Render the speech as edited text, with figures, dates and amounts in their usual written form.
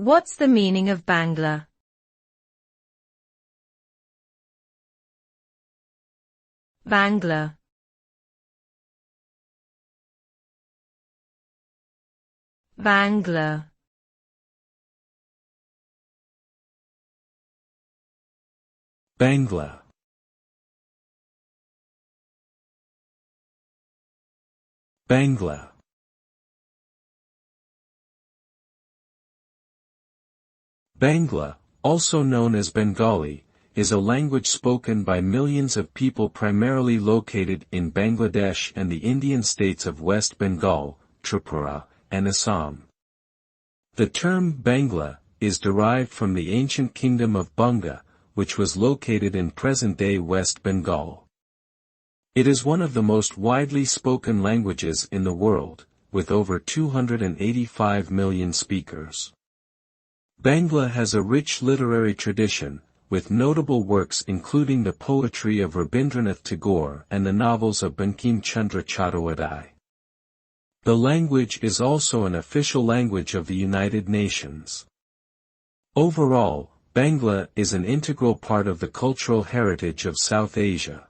What's the meaning of Bangla? Bangla. Bangla. Bangla. Bangla. Bangla, also known as Bengali, is a language spoken by millions of people primarily located in Bangladesh and the Indian states of West Bengal, Tripura, and Assam. The term Bangla is derived from the ancient kingdom of Banga, which was located in present-day West Bengal. It is one of the most widely spoken languages in the world, with over 285 million speakers. Bangla has a rich literary tradition, with notable works including the poetry of Rabindranath Tagore and the novels of Bankim Chandra Chattopadhyay. The language is also an official language of the United Nations. Overall, Bangla is an integral part of the cultural heritage of South Asia.